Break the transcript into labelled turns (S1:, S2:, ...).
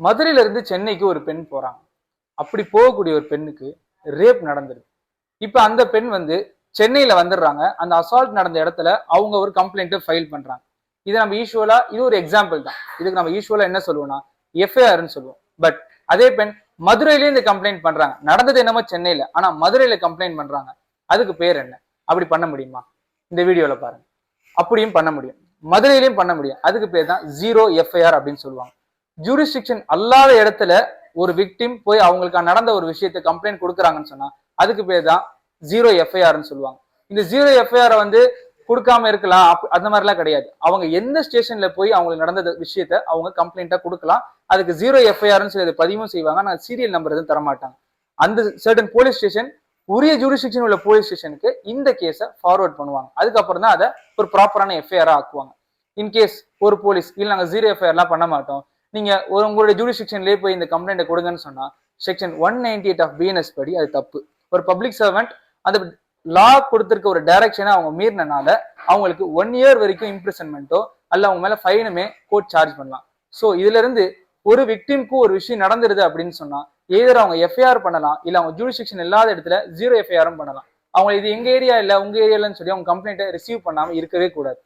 S1: மதுரையில இருந்து சென்னைக்கு ஒரு பெண் போறாங்க. அப்படி போகக்கூடிய ஒரு பெண்ணுக்கு ரேப் நடந்துருது. இப்ப அந்த பெண் வந்து சென்னையில வந்துடுறாங்க. அந்த அசால்ட் நடந்த இடத்துல அவங்க ஒரு கம்ப்ளைண்ட் ஃபைல் பண்றாங்க. இது நம்ம யூஸ்வலா இது ஒரு எக்ஸாம்பிள் தான். இதுக்கு நம்ம யூஸ்வலா என்ன சொல்லுவோம்னா எஃப்ஐஆர்னு சொல்லுவோம். பட் அதே பெண் மதுரையிலேயே இந்த கம்ப்ளைண்ட் பண்றாங்க. நடந்தது என்னமோ சென்னையில, ஆனா மதுரையில கம்ப்ளைண்ட் பண்றாங்க. அதுக்கு பேர் என்ன? அப்படி பண்ண முடியுமா? இந்த வீடியோல பாருங்க. அப்படியும் பண்ண முடியும், மதுரையிலையும் பண்ண முடியும். அதுக்கு பேர் தான் ஜீரோ எஃப்ஐஆர் அப்படின்னு சொல்லுவாங்க. ஜூரிஸ்டிக்ஷன் அல்லாத இடத்துல ஒரு விக்டிம் போய் அவங்களுக்கு நடந்த ஒரு விஷயத்தை கம்ப்ளைண்ட் கொடுக்குறாங்கன்னு சொன்னா அதுக்கு பேர் தான் ஜீரோ எஃப்ஐஆர்னு சொல்லுவாங்க. இந்த ஜீரோ எஃப்ஐஆர் வந்து கொடுக்காம இருக்கலாம், அந்த மாதிரிலாம் கிடையாது. அவங்க எந்த ஸ்டேஷன்ல போய் அவங்களுக்கு நடந்த விஷயத்த அவங்க கம்ப்ளைண்டா கொடுக்கலாம். அதுக்கு ஜீரோ எஃப்ஐஆர்னு சொல்லி பதிவும் செய்வாங்க. நான் சீரியல் நம்பர் எதுவும் தரமாட்டாங்க. அந்த சர்டன் போலீஸ் ஸ்டேஷன் உரிய ஜூரிஸ்டிக்ஷன் உள்ள போலீஸ் ஸ்டேஷனுக்கு இந்த கேஸை ஃபார்வர்ட் பண்ணுவாங்க. அதுக்கப்புறம் தான் அதை ஒரு ப்ராப்பரான எஃப்ஐஆரா ஆக்குவாங்க. இன்கேஸ் ஒரு போலீஸ் இல்ல நாங்க ஜீரோ எஃப்ஐஆர்லாம் பண்ண மாட்டோம், நீங்க உங்களுடைய ஜூரிஸ்டிக்ஷன்லேயே போய் இந்த கம்ப்ளைண்ட் கொடுங்கன்னு சொன்னா செக்ஷன் 198 ஆஃப் பிஎன்எஸ் படி அது தப்பு. ஒரு பப்ளிக் சர்வெண்ட் அந்த லா கொடுத்திருக்க ஒரு டைரக்ஷனை அவங்க மீறினால அவங்களுக்கு 1 இயர் வரைக்கும் இம்ப்ரிசன்மெண்ட்டோ அல்ல அவங்க மேல ஃபைனுமே கோர்ட் சார்ஜ் பண்ணலாம். ஸோ இதுல இருந்து ஒரு விக்டிம்க்கு ஒரு விஷயம் நடந்துருது அப்படின்னு சொன்னா ஏதர் அவங்க எஃப்ஐஆர் பண்ணலாம், இல்ல அவங்க ஜூரிஸ்டிக்ஷன் இல்லாத இடத்துல ஜீரோ எஃப்ஐஆரும் பண்ணலாம். அவங்க இது எங்க ஏரியா இல்ல உங்க ஏரியாலன்னு சொல்லி அவங்க கம்ப்ளைண்ட்டை ரிசீவ் பண்ணாம இருக்கவே கூடாது.